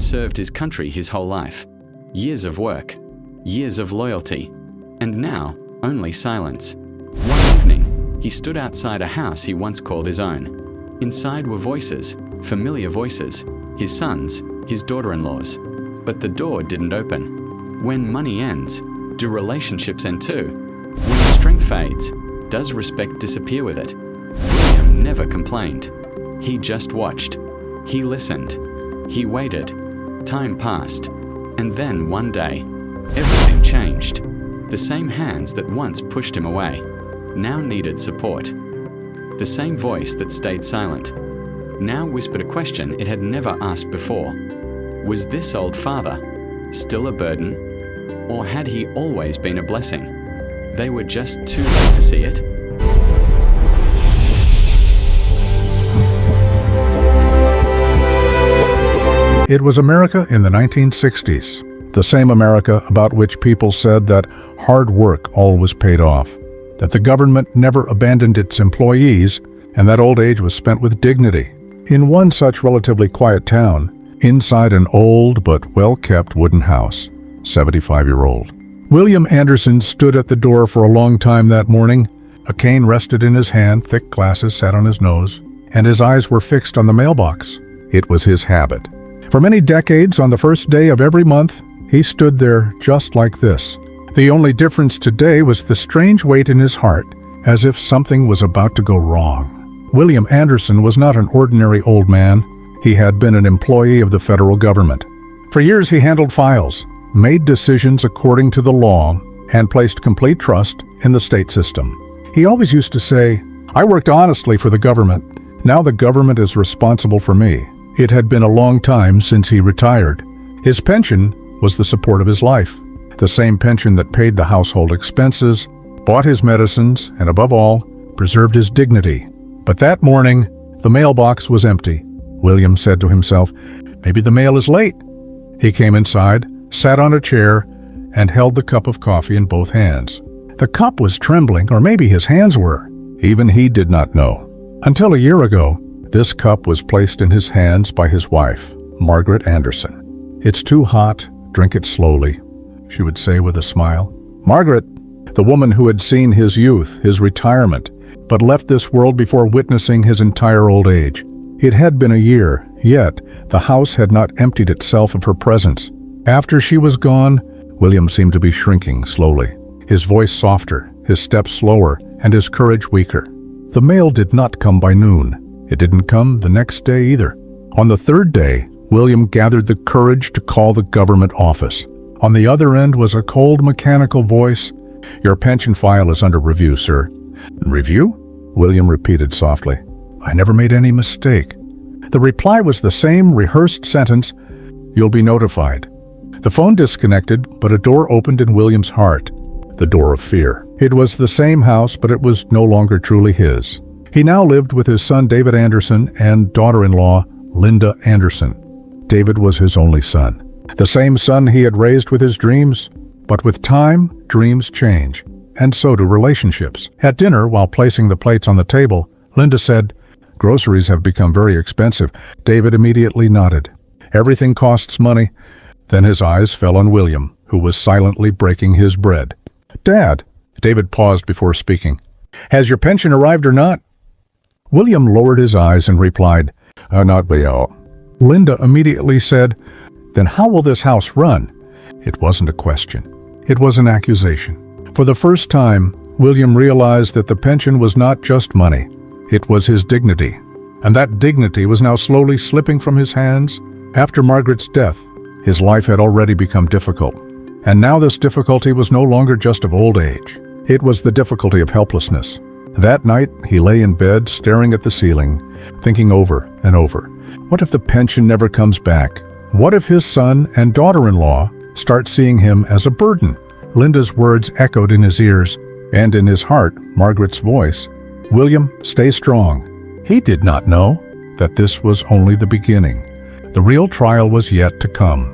served his country his whole life. Years of work, years of loyalty, and now only silence. One evening, he stood outside a house he once called his own. Inside were voices, familiar voices, his sons, his daughter-in-laws. But the door didn't open. When money ends, do relationships end too? When strength fades, does respect disappear with it? William never complained. He just watched. He listened. He waited. Time passed. And then one day, everything changed. The same hands that once pushed him away now needed support. The same voice that stayed silent now whispered a question it had never asked before. Was this old father still a burden? Or had he always been a blessing? They were just too late to see it. It was America in the 1960s, the same America about which people said that hard work always paid off, that the government never abandoned its employees, and that old age was spent with dignity. In one such relatively quiet town, inside an old but well-kept wooden house, 75-year-old. William Anderson stood at the door for a long time that morning. A cane rested in his hand, thick glasses sat on his nose, and his eyes were fixed on the mailbox. It was his habit. For many decades, on the first day of every month, he stood there just like this. The only difference today was the strange weight in his heart, as if something was about to go wrong. William Anderson was not an ordinary old man. He had been an employee of the federal government. For years he handled files, made decisions according to the law, and placed complete trust in the state system. He always used to say, "I worked honestly for the government. Now the government is responsible for me." It had been a long time since he retired. His pension was the support of his life, the same pension that paid the household expenses, bought his medicines, and above all, preserved his dignity. But that morning, the mailbox was empty. William said to himself, "Maybe the mail is late." He came inside, sat on a chair, and held the cup of coffee in both hands. The cup was trembling, or maybe his hands were. Even he did not know. Until a year ago, this cup was placed in his hands by his wife, Margaret Anderson. "It's too hot, drink it slowly," she would say with a smile. Margaret, the woman who had seen his youth, his retirement, but left this world before witnessing his entire old age. It had been a year, yet the house had not emptied itself of her presence. After she was gone, William seemed to be shrinking slowly, his voice softer, his steps slower, and his courage weaker. The mail did not come by noon. It didn't come the next day either. On the third day, William gathered the courage to call the government office. On the other end was a cold, mechanical voice. "Your pension file is under review, sir." "Review?" William repeated softly. "I never made any mistake." The reply was the same rehearsed sentence, "You'll be notified." The phone disconnected, but a door opened in William's heart, the door of fear. It was the same house, but it was no longer truly his. He now lived with his son David Anderson and daughter-in-law Linda Anderson. David was his only son, the same son he had raised with his dreams. But with time, dreams change, and so do relationships. At dinner, while placing the plates on the table, Linda said, "Groceries have become very expensive." David immediately nodded. "Everything costs money." Then his eyes fell on William, who was silently breaking his bread. "Dad," David paused before speaking, "has your pension arrived or not?" William lowered his eyes and replied, "Not yet." Linda immediately said, "Then how will this house run?" It wasn't a question. It was an accusation. For the first time, William realized that the pension was not just money. It was his dignity. And that dignity was now slowly slipping from his hands. After Margaret's death, his life had already become difficult. And now this difficulty was no longer just of old age. It was the difficulty of helplessness. That night, he lay in bed, staring at the ceiling, thinking over and over. What if the pension never comes back? What if his son and daughter-in-law start seeing him as a burden? Linda's words echoed in his ears, and in his heart, Margaret's voice. "William, stay strong." He did not know that this was only the beginning. The real trial was yet to come.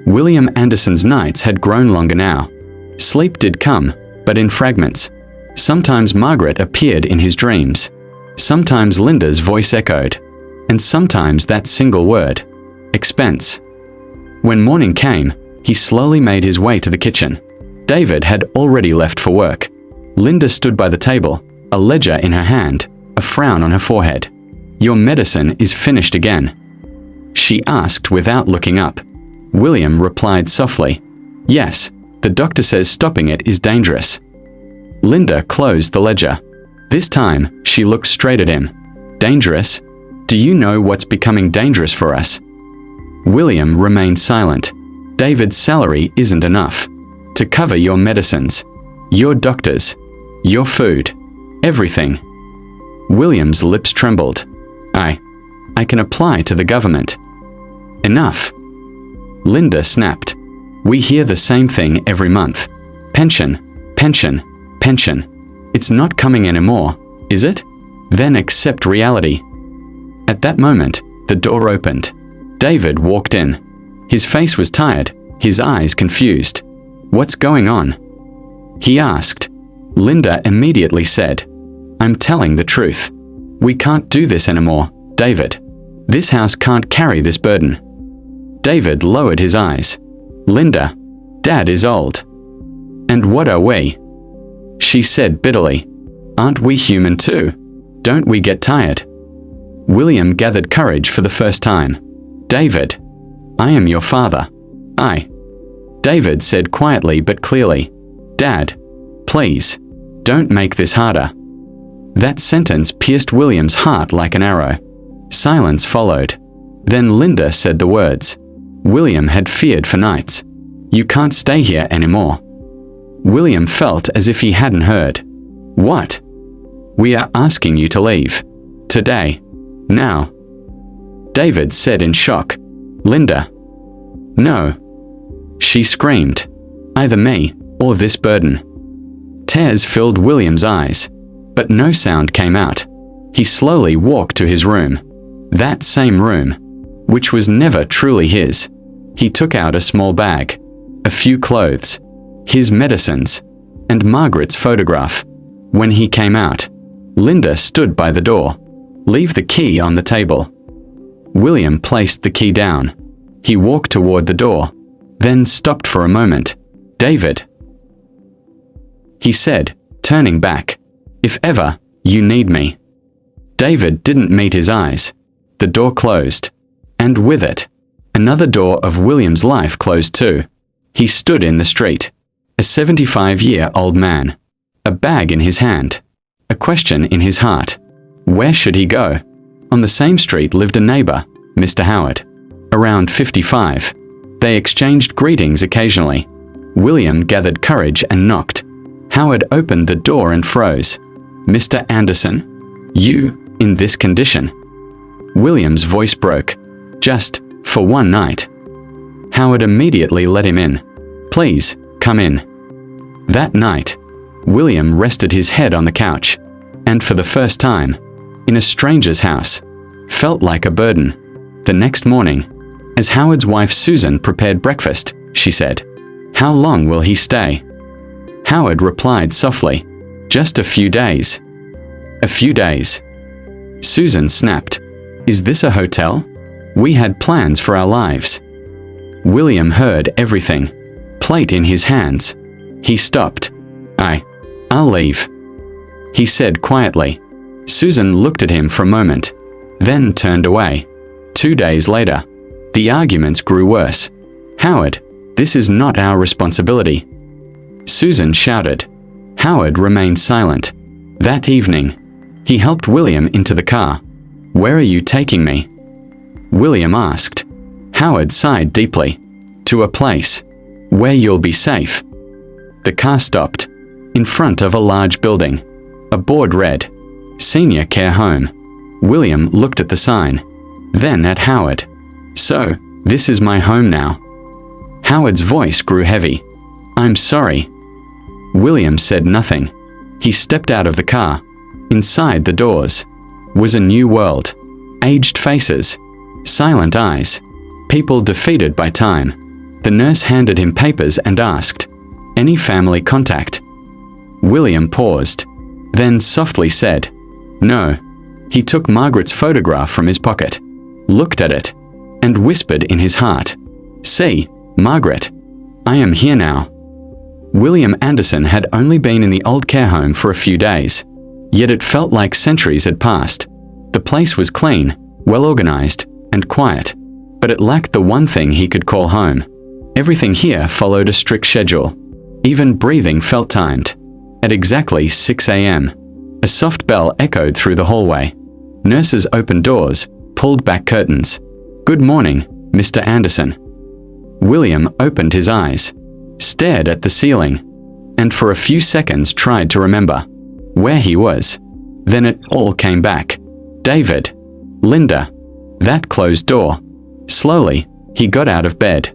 William Anderson's nights had grown longer now. Sleep did come, but in fragments. Sometimes Margaret appeared in his dreams. Sometimes Linda's voice echoed. And sometimes that single word, expense. When morning came, he slowly made his way to the kitchen. David had already left for work. Linda stood by the table, a ledger in her hand, a frown on her forehead. "Your medicine is finished again?" she asked without looking up. William replied softly, "Yes, the doctor says stopping it is dangerous." Linda closed the ledger. This time, she looked straight at him. "Dangerous? Do you know what's becoming dangerous for us?" William remained silent. "David's salary isn't enough to cover your medicines, your doctors, your food, everything." William's lips trembled. I can apply to the government." "Enough." Linda snapped. "We hear the same thing every month. Pension, pension, pension. It's not coming anymore, is it? Then accept reality." At that moment, the door opened. David walked in. His face was tired, his eyes confused. "What's going on?" he asked. Linda immediately said, "I'm telling the truth. We can't do this anymore, David. This house can't carry this burden." David lowered his eyes. "Linda, Dad is old." "And what are we?" she said bitterly. "Aren't we human too? Don't we get tired?" William gathered courage for the first time. "David, I am your father. David said quietly but clearly. "Dad, please, don't make this harder." That sentence pierced William's heart like an arrow. Silence followed. Then Linda said the words William had feared for nights. "You can't stay here anymore." William felt as if he hadn't heard. "What?" "We are asking you to leave. Today. Now." David said in shock. "Linda." "No." She screamed. "Either me, or this burden." Tears filled William's eyes, but no sound came out. He slowly walked to his room. That same room, which was never truly his. He took out a small bag, a few clothes, his medicines, and Margaret's photograph. When he came out, Linda stood by the door. "Leave the key on the table." William placed the key down. He walked toward the door, then stopped for a moment. "David," he said, turning back. "If ever you need me." David didn't meet his eyes. The door closed, and with it, another door of William's life closed too. He stood in the street, a 75-year-old man, a bag in his hand, a question in his heart. Where should he go? On the same street lived a neighbor, Mr. Howard, around 55. They exchanged greetings occasionally. William gathered courage and knocked. Howard opened the door and froze. "Mr. Anderson? You, in this condition?" William's voice broke. "Just for one night." Howard immediately let him in. "Please, come in." That night, William rested his head on the couch, and for the first time, in a stranger's house, felt like a burden. The next morning, as Howard's wife Susan prepared breakfast, she said, "How long will he stay?" Howard replied softly, "Just a few days." "A few days?" Susan snapped. "Is this a hotel? We had plans for our lives." William heard everything, plate in his hands. He stopped. I'll leave," he said quietly. Susan looked at him for a moment, then turned away. 2 days later, the arguments grew worse. "Howard, this is not our responsibility," Susan shouted. Howard remained silent. That evening, he helped William into the car. "Where are you taking me?" William asked. Howard sighed deeply. "To a place where you'll be safe." The car stopped in front of a large building. A board read, "Senior Care Home." William looked at the sign, then at Howard. "So, this is my home now." Howard's voice grew heavy. "I'm sorry." William said nothing. He stepped out of the car. Inside the doors was a new world. Aged faces, silent eyes, people defeated by time. The nurse handed him papers and asked, "Any family contact?" William paused, then softly said, "No." He took Margaret's photograph from his pocket, looked at it, and whispered in his heart, "See, Margaret, I am here now." William Anderson had only been in the old care home for a few days, yet it felt like centuries had passed. The place was clean, well organized, and quiet, but it lacked the one thing he could call home. Everything here followed a strict schedule. Even breathing felt timed. At exactly 6 a.m., a soft bell echoed through the hallway. Nurses opened doors, pulled back curtains. "Good morning, Mr. Anderson." William opened his eyes, stared at the ceiling, and for a few seconds tried to remember where he was. Then it all came back. David, Linda, that closed door. Slowly, he got out of bed.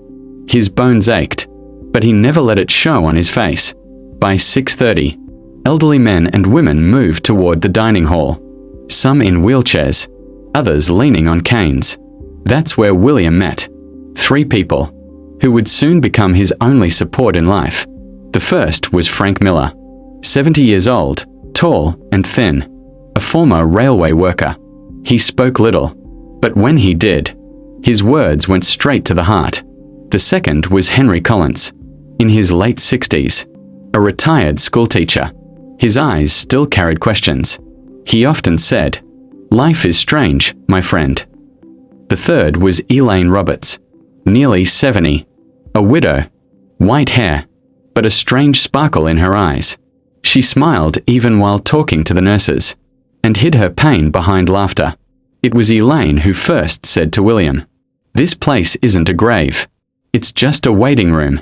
His bones ached, but he never let it show on his face. By 6:30, elderly men and women moved toward the dining hall, some in wheelchairs, others leaning on canes. That's where William met 3 people, who would soon become his only support in life. The first was Frank Miller, 70 years old, tall and thin, a former railway worker. He spoke little, but when he did, his words went straight to the heart. The second was Henry Collins, in his late 60s, a retired schoolteacher. His eyes still carried questions. He often said, "Life is strange, my friend." The third was Elaine Roberts, nearly 70, a widow, white hair, but a strange sparkle in her eyes. She smiled even while talking to the nurses, and hid her pain behind laughter. It was Elaine who first said to William, "This place isn't a grave. It's just a waiting room."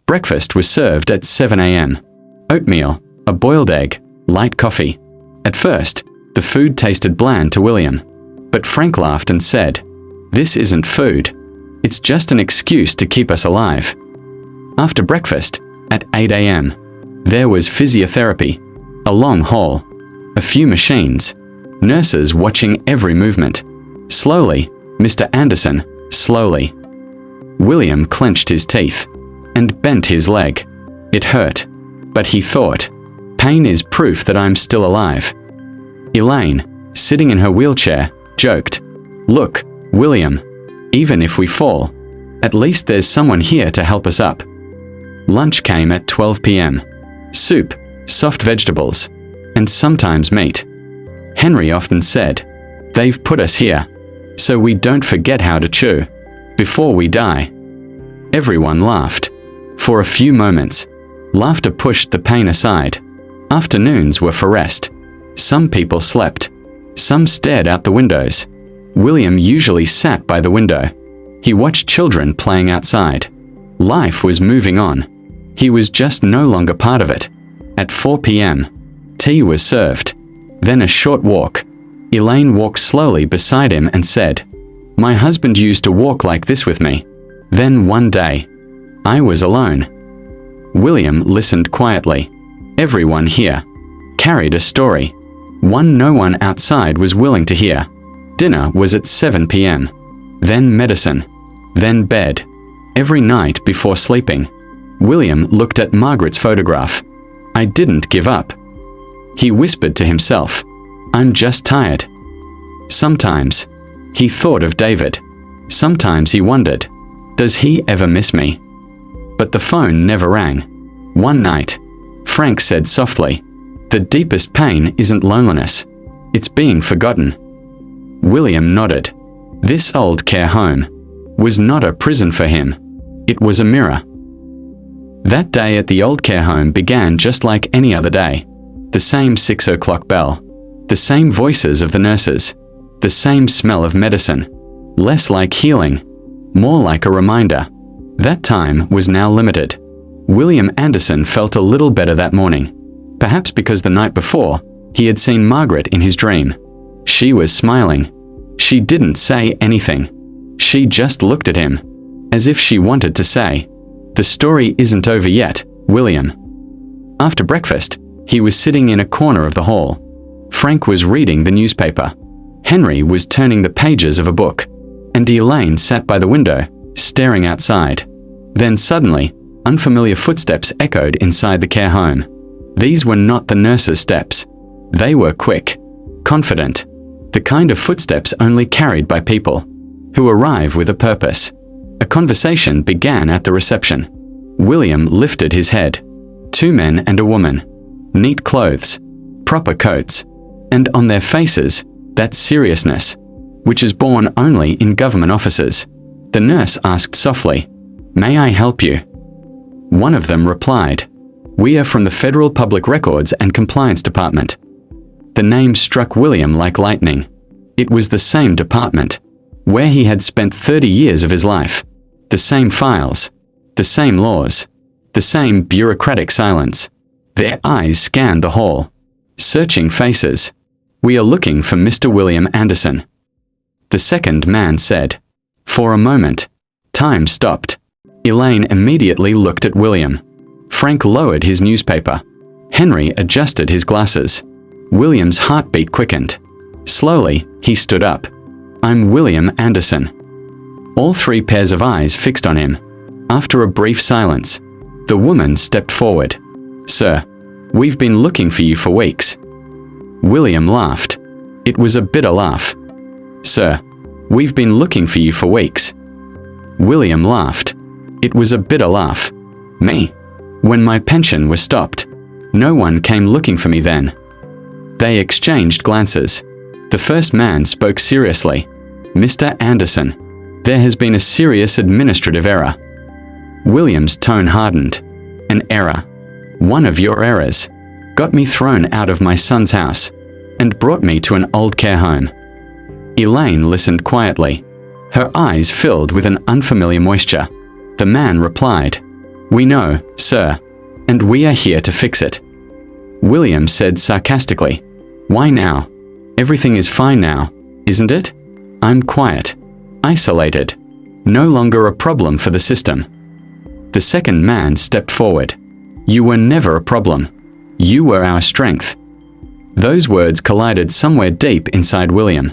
Breakfast was served at 7 a.m. Oatmeal, a boiled egg, light coffee. At first, the food tasted bland to William, but Frank laughed and said, "This isn't food. It's just an excuse to keep us alive." After breakfast, at 8 a.m., there was physiotherapy, a long hall, a few machines, nurses watching every movement. Slowly, Mr. Anderson, slowly. William clenched his teeth and bent his leg. It hurt, but he thought, "Pain is proof that I'm still alive." Elaine, sitting in her wheelchair, joked, "Look, William, even if we fall, at least there's someone here to help us up." Lunch came at 12 p.m. Soup, soft vegetables, and sometimes meat. Henry often said, "They've put us here, so we don't forget how to chew before we die." Everyone laughed. For a few moments, laughter pushed the pain aside. Afternoons were for rest. Some people slept. Some stared out the windows. William usually sat by the window. He watched children playing outside. Life was moving on. He was just no longer part of it. At 4 p.m., tea was served. Then a short walk. Elaine walked slowly beside him and said, "My husband used to walk like this with me. Then one day, I was alone." William listened quietly. Everyone here carried a story, one no one outside was willing to hear. Dinner was at 7 p.m. Then medicine. Then bed. Every night before sleeping, William looked at Margaret's photograph. "I didn't give up." He whispered to himself, "I'm just tired." Sometimes, he thought of David. Sometimes he wondered, does he ever miss me? But the phone never rang. One night, Frank said softly, "The deepest pain isn't loneliness. It's being forgotten." William nodded. This old care home was not a prison for him. It was a mirror. That day at the old care home began just like any other day. The same 6 o'clock bell. The same voices of the nurses. The same smell of medicine. Less like healing, more like a reminder. That time was now limited. William Anderson felt a little better that morning. Perhaps because the night before, he had seen Margaret in his dream. She was smiling. She didn't say anything. She just looked at him, as if she wanted to say, "The story isn't over yet, William." After breakfast, he was sitting in a corner of the hall. Frank was reading the newspaper. Henry was turning the pages of a book, and Elaine sat by the window, staring outside. Then suddenly, unfamiliar footsteps echoed inside the care home. These were not the nurses' steps. They were quick, confident, the kind of footsteps only carried by people who arrive with a purpose. A conversation began at the reception. William lifted his head. 2 men and a woman. Neat clothes. Proper coats. And on their faces, that seriousness, which is born only in government offices. The nurse asked softly, "May I help you?" One of them replied, "We are from the Federal Public Records and Compliance Department." The name struck William like lightning. It was the same department, where he had spent 30 years of his life. The same files, the same laws, the same bureaucratic silence. Their eyes scanned the hall, searching faces. "We are looking for Mr. William Anderson." The second man said. For a moment, time stopped. Elaine immediately looked at William. Frank lowered his newspaper. Henry adjusted his glasses. William's heartbeat quickened. Slowly, he stood up. "I'm William Anderson." All 3 pairs of eyes fixed on him. After a brief silence, the woman stepped forward. "Sir, we've been looking for you for weeks." William laughed. It was a bitter laugh. "Sir, we've been looking for you for weeks." William laughed. It was a bitter laugh. "Me? When my pension was stopped. No one came looking for me then." They exchanged glances. The first man spoke seriously. "Mr. Anderson, there has been a serious administrative error." William's tone hardened. "An error? One of your errors got me thrown out of my son's house and brought me to an old care home." Elaine listened quietly. Her eyes filled with an unfamiliar moisture. The man replied, "We know, sir, and we are here to fix it." William said sarcastically, "Why now? Everything is fine now, isn't it? I'm quiet, isolated, no longer a problem for the system." The second man stepped forward. "You were never a problem. You were our strength." Those words collided somewhere deep inside William.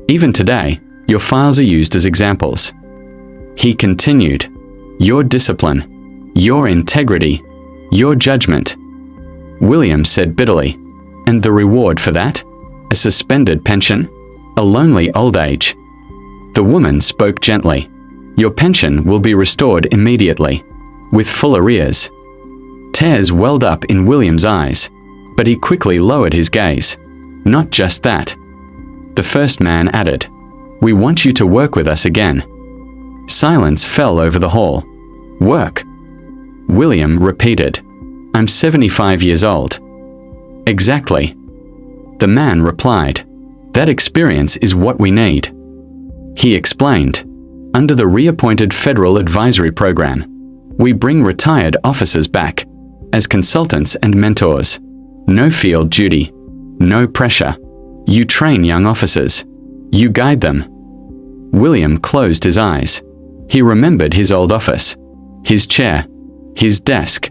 "Even today, your files are used as examples." He continued, "Your discipline, your integrity, your judgment." William said bitterly, "And the reward for that? A suspended pension? A lonely old age?" The woman spoke gently. "Your pension will be restored immediately, with full arrears." Tears welled up in William's eyes, but he quickly lowered his gaze. "Not just that." The first man added, "We want you to work with us again." Silence fell over the hall. "Work?" William repeated, "I'm 75 years old." "Exactly." The man replied, "That experience is what we need." He explained, "Under the reappointed Federal Advisory Program, we bring retired officers back as consultants and mentors. No field duty, no pressure. You train young officers. You guide them." William closed his eyes. He remembered his old office, his chair, his desk,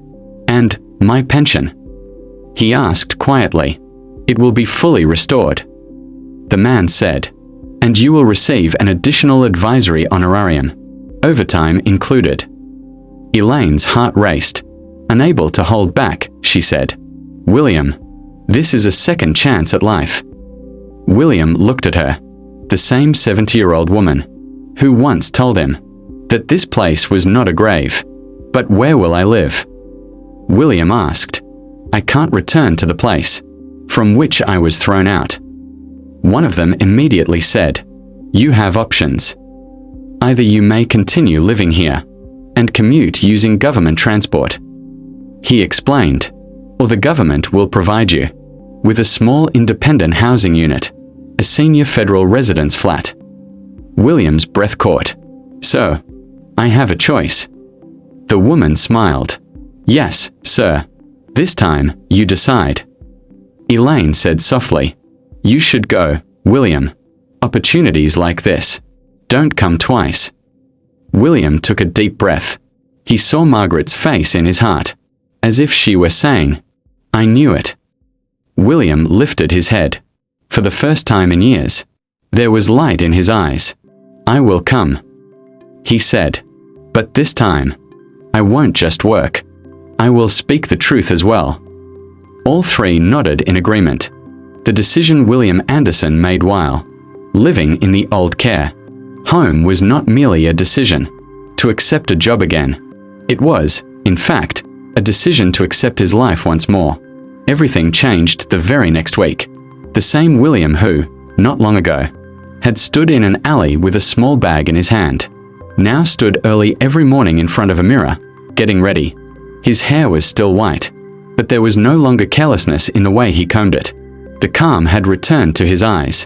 and my pension. He asked quietly, "It will be fully restored?" The man said, "And you will receive an additional advisory honorarium, overtime included." Elaine's heart raced. Unable to hold back, she said, "William, this is a second chance at life." William looked at her, the same 70-year-old woman, who once told him that this place was not a grave, but where will I live? William asked, "I can't return to the place from which I was thrown out." One of them immediately said, "You have options. Either you may continue living here and commute using government transport." He explained, "Or the government will provide you with a small independent housing unit, a senior federal residence flat." William's breath caught. "So, I have a choice." The woman smiled. "Yes, sir. This time, you decide." Elaine said softly, "You should go, William. Opportunities like this don't come twice." William took a deep breath. He saw Margaret's face in his heart, as if she were saying, "I knew it." William lifted his head. For the first time in years, there was light in his eyes. "I will come," he said. "But this time, I won't just work. I will speak the truth as well." All 3 nodded in agreement. The decision William Anderson made while living in the old care home was not merely a decision to accept a job again. It was, in fact, a decision to accept his life once more. Everything changed the very next week. The same William who, not long ago, had stood in an alley with a small bag in his hand, now stood early every morning in front of a mirror, getting ready. His hair was still white, but there was no longer carelessness in the way he combed it. The calm had returned to his eyes,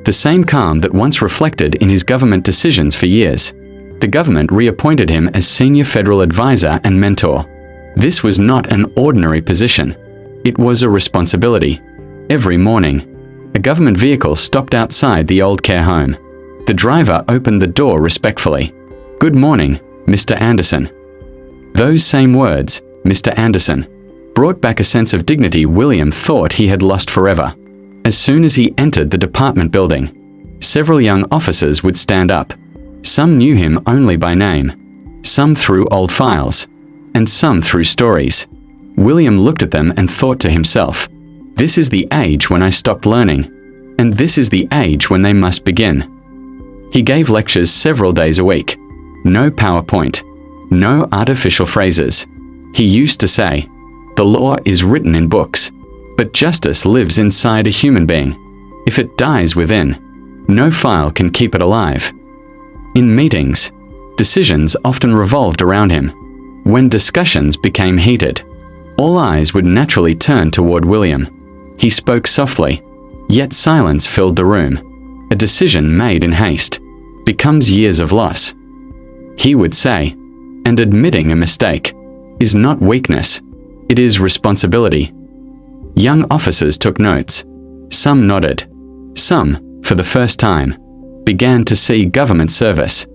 the same calm that once reflected in his government decisions for years. The government reappointed him as senior federal advisor and mentor. This was not an ordinary position. It was a responsibility. Every morning, a government vehicle stopped outside the old care home. The driver opened the door respectfully. "Good morning, Mr. Anderson." Those same words, Mr. Anderson, brought back a sense of dignity William thought he had lost forever. As soon as he entered the department building, several young officers would stand up. Some knew him only by name, some through old files, and some through stories. William looked at them and thought to himself, "This is the age when I stopped learning, and this is the age when they must begin." He gave lectures several days a week. No PowerPoint, no artificial phrases. He used to say, "The law is written in books, but justice lives inside a human being. If it dies within, no file can keep it alive." In meetings, decisions often revolved around him. When discussions became heated, all eyes would naturally turn toward William. He spoke softly, yet silence filled the room. A decision made in haste becomes years of loss. He would say, and admitting a mistake is not weakness, it is responsibility. Young officers took notes. Some nodded. Some, for the first time, began to see government service,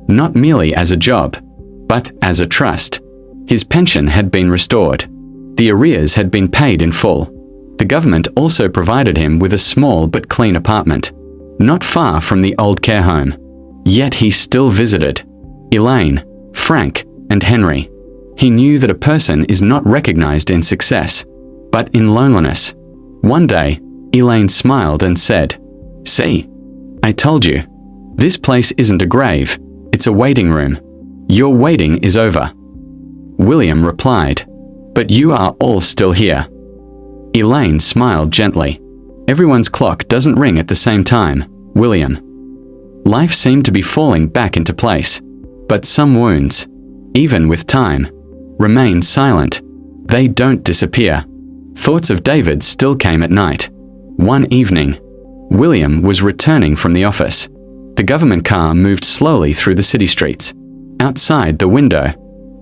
not merely as a job, but as a trust. His pension had been restored. The arrears had been paid in full. The government also provided him with a small but clean apartment, not far from the old care home. Yet he still visited Elaine, Frank, and Henry. He knew that a person is not recognized in success, but in loneliness. One day, Elaine smiled and said, "See, I told you. This place isn't a grave, it's a waiting room. Your waiting is over." William replied, "But you are all still here." Elaine smiled gently. "Everyone's clock doesn't ring at the same time, William." Life seemed to be falling back into place, but some wounds, even with time, remain silent. They don't disappear. Thoughts of David still came at night. One evening, William was returning from the office. The government car moved slowly through the city streets. Outside the window,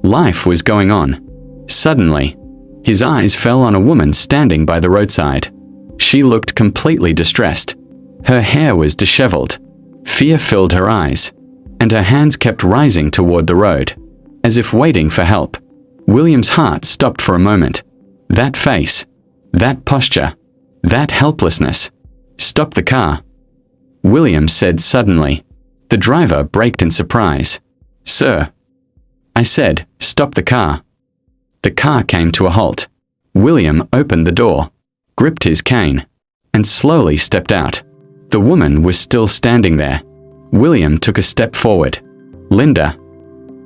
life was going on. Suddenly, his eyes fell on a woman standing by the roadside. She looked completely distressed. Her hair was disheveled. Fear filled her eyes, and her hands kept rising toward the road, as if waiting for help. William's heart stopped for a moment. That face, that posture, that helplessness. "Stop the car," William said suddenly. The driver braked in surprise. "Sir," I said, "stop the car." The car came to a halt. William opened the door, gripped his cane, and slowly stepped out. The woman was still standing there. William took a step forward. "Linda."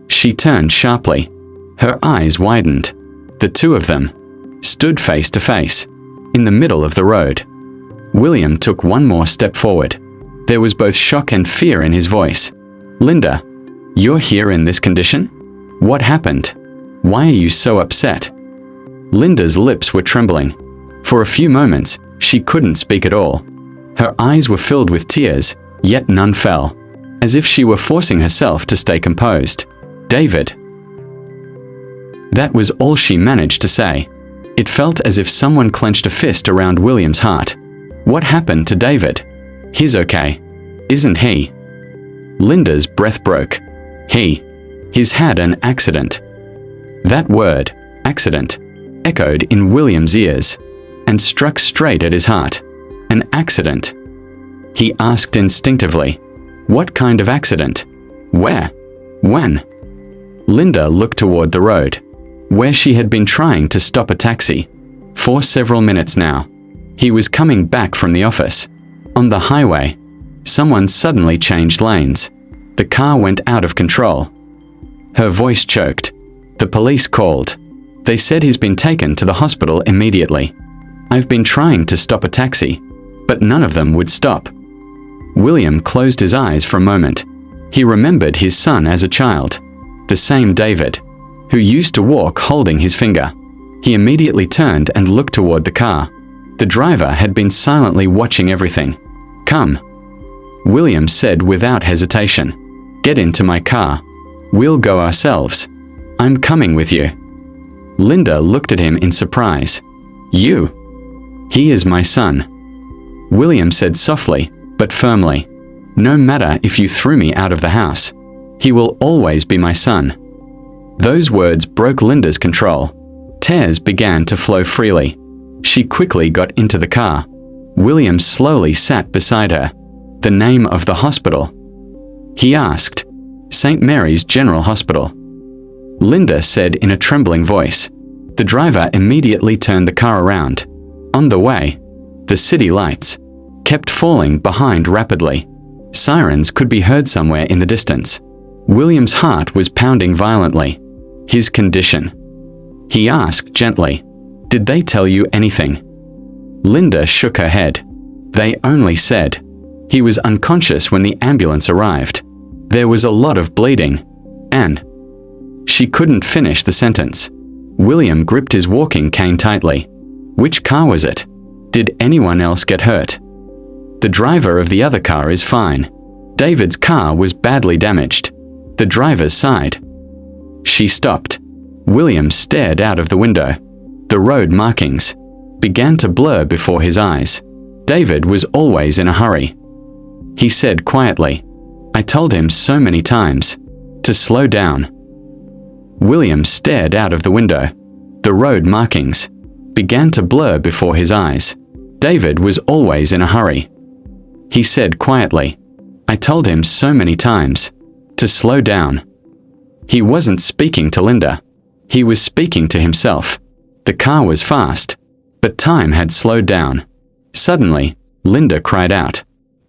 She turned sharply. Her eyes widened. The two of them stood face to face, in the middle of the road. William took one more step forward. There was both shock and fear in his voice. "Linda, you're here in this condition? What happened? Why are you so upset?" Linda's lips were trembling. For a few moments, she couldn't speak at all. Her eyes were filled with tears, yet none fell, as if she were forcing herself to stay composed. "David." That was all she managed to say. It felt as if someone clenched a fist around William's heart. What happened to David? He's okay, isn't he? Linda's breath broke. He's had an accident. That word, accident, echoed in William's ears and struck straight at his heart. An accident? He asked instinctively. What kind of accident? Where? When? Linda looked toward the road, where she had been trying to stop a taxi. For several minutes now. He was coming back from the office. On the highway, someone suddenly changed lanes. The car went out of control. Her voice choked. The police called. They said he's been taken to the hospital immediately. I've been trying to stop a taxi, but none of them would stop. William closed his eyes for a moment. He remembered his son as a child, the same David, who used to walk holding his finger. He immediately turned and looked toward the car. The driver had been silently watching everything. "Come," William said without hesitation. "Get into my car. We'll go ourselves. I'm coming with you." Linda looked at him in surprise. "You? He is my son," William said softly, but firmly. "No matter if you threw me out of the house, he will always be my son." Those words broke Linda's control. Tears began to flow freely. She quickly got into the car. William slowly sat beside her. "The name of the hospital?" he asked. "St. Mary's General Hospital," Linda said in a trembling voice. The driver immediately turned the car around. On the way, the city lights kept falling behind rapidly. Sirens could be heard somewhere in the distance. William's heart was pounding violently. "His condition?" he asked gently. "Did they tell you anything?" Linda shook her head. "They only said he was unconscious when the ambulance arrived. There was a lot of bleeding, and..." She couldn't finish the sentence. William gripped his walking cane tightly. Which car was it? Did anyone else get hurt? "The driver of the other car is fine. David's car was badly damaged. The driver's side." She stopped. William stared out of the window. The road markings began to blur before his eyes. David was always in a hurry. He said quietly, "I told him so many times to slow down." William stared out of the window. The road markings began to blur before his eyes. David was always in a hurry. He said quietly, "I told him so many times to slow down." He wasn't speaking to Linda. He was speaking to himself. The car was fast, but time had slowed down. Suddenly, Linda cried out,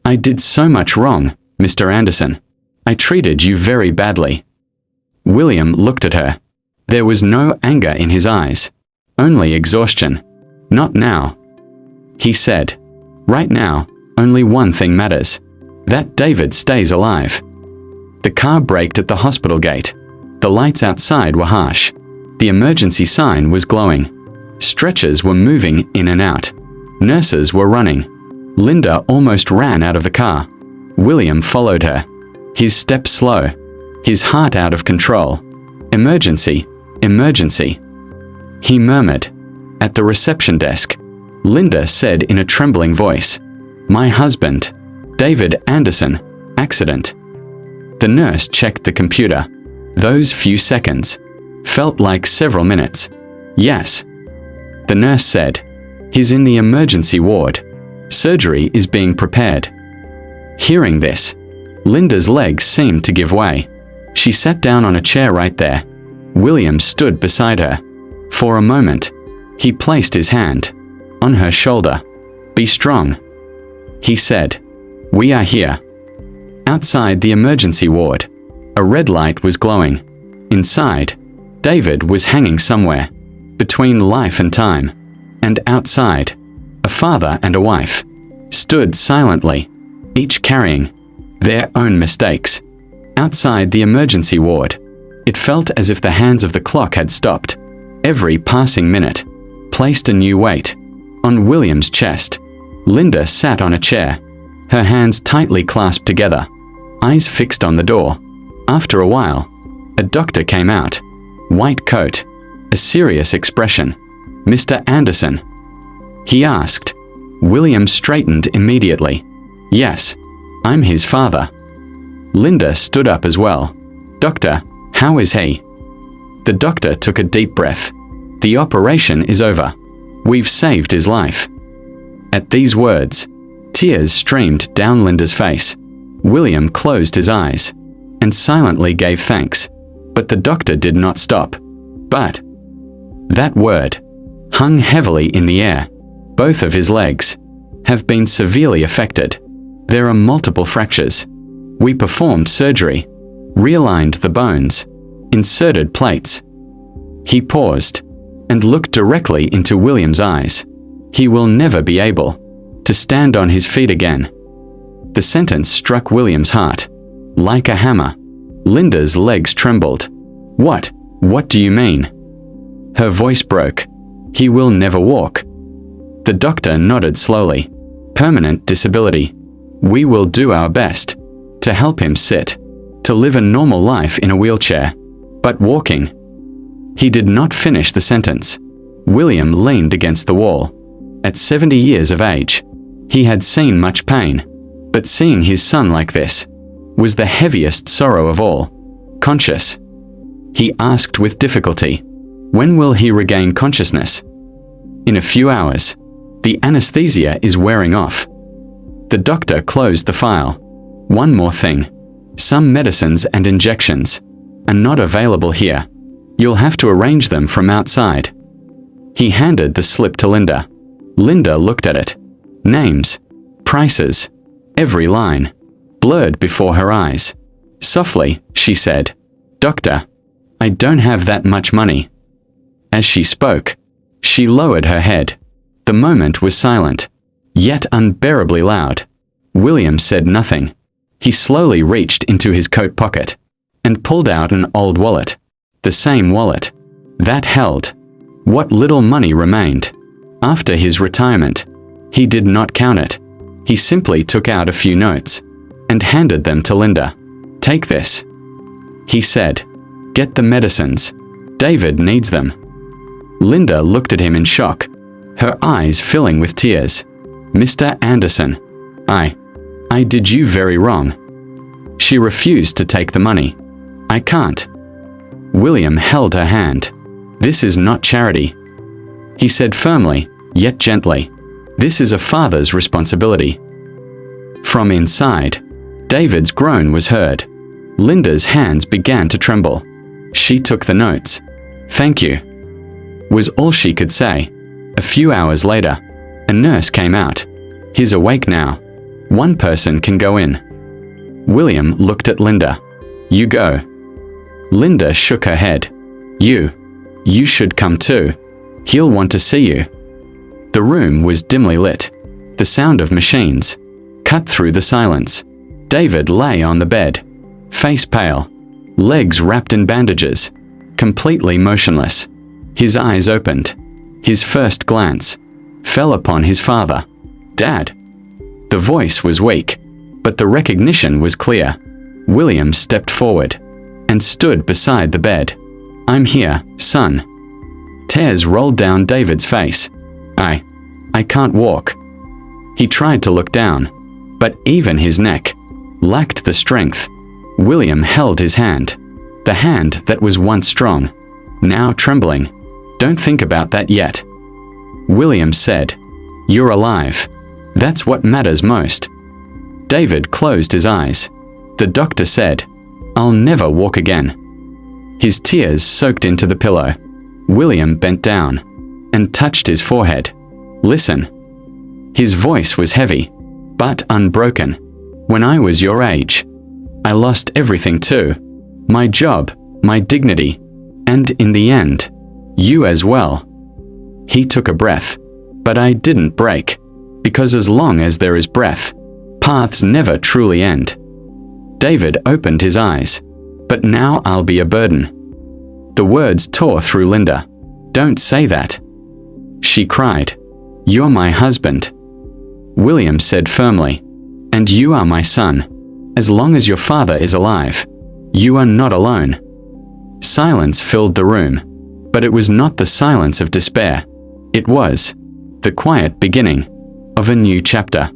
"I did so much wrong, Mr. Anderson. I treated you very badly." William looked at her. There was no anger in his eyes, only exhaustion. "Not now," he said. "Right now, only one thing matters. That David stays alive." The car braked at the hospital gate. The lights outside were harsh. The emergency sign was glowing. Stretchers were moving in and out. Nurses were running. Linda almost ran out of the car. William followed her. His step slow. His heart out of control. "Emergency, emergency," he murmured. At the reception desk, Linda said in a trembling voice, "My husband, David Anderson, accident." The nurse checked the computer. Those few seconds felt like several minutes. "Yes," the nurse said. "He's in the emergency ward. Surgery is being prepared." Hearing this, Linda's legs seemed to give way. She sat down on a chair right there. William stood beside her. For a moment, he placed his hand on her shoulder. "Be strong," he said. "We are here." Outside the emergency ward, a red light was glowing. Inside, David was hanging somewhere between life and time. And outside, a father and a wife stood silently, each carrying their own mistakes. Outside the emergency ward, it felt as if the hands of the clock had stopped. Every passing minute placed a new weight on William's chest. Linda sat on a chair, her hands tightly clasped together, eyes fixed on the door. After a while, a doctor came out. White coat, a serious expression. "Mr. Anderson?" he asked. William straightened immediately. "Yes, I'm his father." Linda stood up as well. "Doctor, how is he?" The doctor took a deep breath. "The operation is over. We've saved his life." At these words, tears streamed down Linda's face. William closed his eyes and silently gave thanks. But the doctor did not stop. "But..." That word hung heavily in the air. "Both of his legs have been severely affected. There are multiple fractures. We performed surgery, realigned the bones, inserted plates. He paused and looked directly into William's eyes. He will never be able to stand on his feet again. The sentence struck William's heart like a hammer. Linda's legs trembled. What do you mean? Her voice broke. He will never walk. The doctor nodded slowly. Permanent disability. We will do our best to help him sit, to live a normal life in a wheelchair, but walking. He did not finish the sentence. William leaned against the wall. At 70 years of age, he had seen much pain, but seeing his son like this was the heaviest sorrow of all. Conscious? He asked with difficulty. When will he regain consciousness? In a few hours. The anesthesia is wearing off. The doctor closed the file. One more thing. Some medicines and injections are not available here. You'll have to arrange them from outside. He handed the slip to Linda. Linda looked at it. Names, prices, every line, blurred before her eyes. Softly, she said, "Doctor, I don't have that much money." As she spoke, she lowered her head. The moment was silent, yet unbearably loud. William said nothing. He slowly reached into his coat pocket and pulled out an old wallet. The same wallet that held what little money remained. After his retirement, he did not count it. He simply took out a few notes and handed them to Linda. "Take this," he said. "Get the medicines. David needs them." Linda looked at him in shock, her eyes filling with tears. "Mr. Anderson, I did you very wrong." She refused to take the money. "I can't." William held her hand. "This is not charity," he said firmly, yet gently. "This is a father's responsibility." From inside, David's groan was heard. Linda's hands began to tremble. She took the notes. "Thank you," was all she could say. A few hours later, a nurse came out. "He's awake now. One person can go in." William looked at Linda. "You go." Linda shook her head. You should come too. He'll want to see you." The room was dimly lit. The sound of machines cut through the silence. David lay on the bed, face pale, legs wrapped in bandages, completely motionless. His eyes opened. His first glance fell upon his father. "Dad." The voice was weak, but the recognition was clear. William stepped forward and stood beside the bed. "I'm here, son." Tears rolled down David's face. I can't walk." He tried to look down, but even his neck lacked the strength. William held his hand, the hand that was once strong, now trembling. "Don't think about that yet." William said, "You're alive. That's what matters most." David closed his eyes. The doctor said, "I'll never walk again." His tears soaked into the pillow. William bent down and touched his forehead. "Listen." His voice was heavy, but unbroken. "When I was your age, I lost everything too. My job, my dignity, and in the end, you as well." He took a breath. "But I didn't break, because as long as there is breath, paths never truly end." David opened his eyes. "But now I'll be a burden." The words tore through Linda. "Don't say that," she cried. "You're my husband." William said firmly, "And you are my son. As long as your father is alive, you are not alone." Silence filled the room, but it was not the silence of despair. It was the quiet beginning of a new chapter.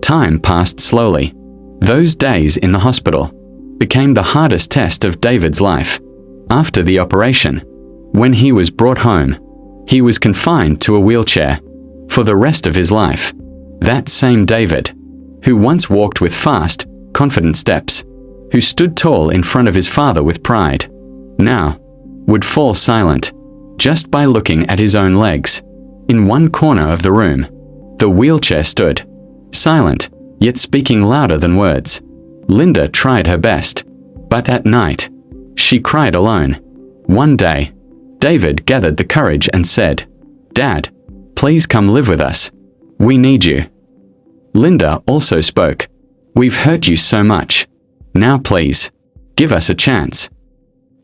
Time passed slowly. Those days in the hospital became the hardest test of David's life. After the operation, when he was brought home, he was confined to a wheelchair for the rest of his life. That same David, who once walked with fast, confident steps, who stood tall in front of his father with pride, now would fall silent just by looking at his own legs. In one corner of the room, the wheelchair stood, silent, yet speaking louder than words. Linda tried her best, but at night, She cried alone. One day, David gathered the courage and said, "Dad, please come live with us. We need you." Linda also spoke. "We've hurt you so much. Now please, give us a chance."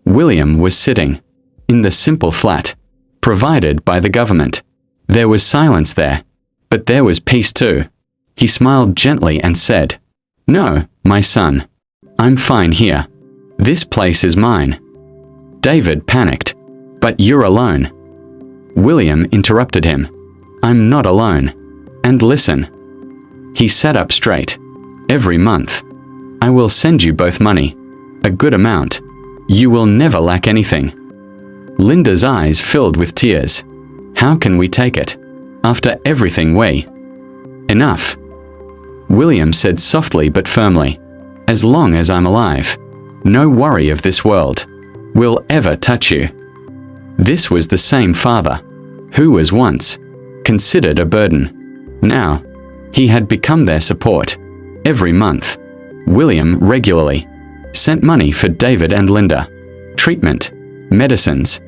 William was sitting in the simple flat provided by the government. There was silence there, but there was peace too. He smiled gently and said, "No, my son. I'm fine here. This place is mine." David panicked. "But you're alone." William interrupted him. "I'm not alone. And listen." He sat up straight. "Every month, I will send you both money, a good amount. You will never lack anything." Linda's eyes filled with tears. "How can we take it? After everything we—" "Enough," William said softly but firmly. "As long as I'm alive, no worry of this world will ever touch you." This was the same father who was once considered a burden. Now, he had become their support. Every month, William regularly sent money for David and Linda. Treatment, medicines,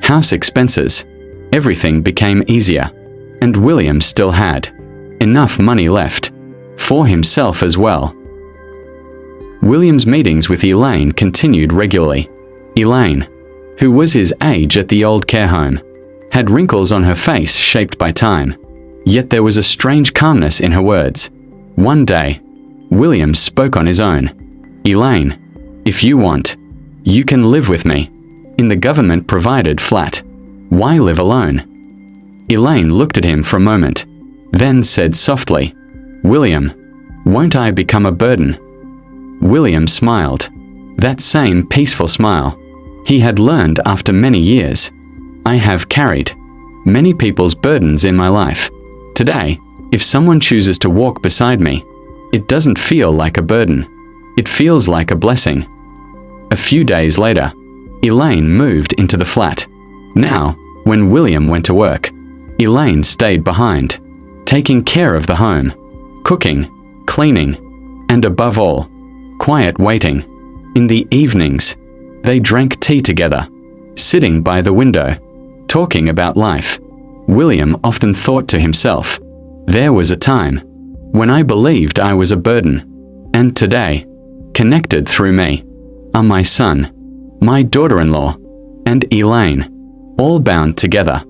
house expenses, everything became easier. And William still had enough money left for himself as well. William's meetings with Elaine continued regularly. Elaine, who was his age at the old care home, had wrinkles on her face shaped by time. Yet there was a strange calmness in her words. One day, William spoke on his own. "Elaine, if you want, you can live with me in the government-provided flat. Why live alone?" Elaine looked at him for a moment, then said softly, "William, won't I become a burden?" William smiled. That same peaceful smile he had learned after many years. "I have carried many people's burdens in my life. Today, if someone chooses to walk beside me, it doesn't feel like a burden. It feels like a blessing." A few days later, Elaine moved into the flat. Now, when William went to work, Elaine stayed behind, taking care of the home, cooking, cleaning, and above all, quiet waiting. In the evenings, they drank tea together, sitting by the window, talking about life. William often thought to himself, "There was a time when I believed I was a burden, and today, connected through me, are my son, my daughter-in-law, and Elaine, all bound together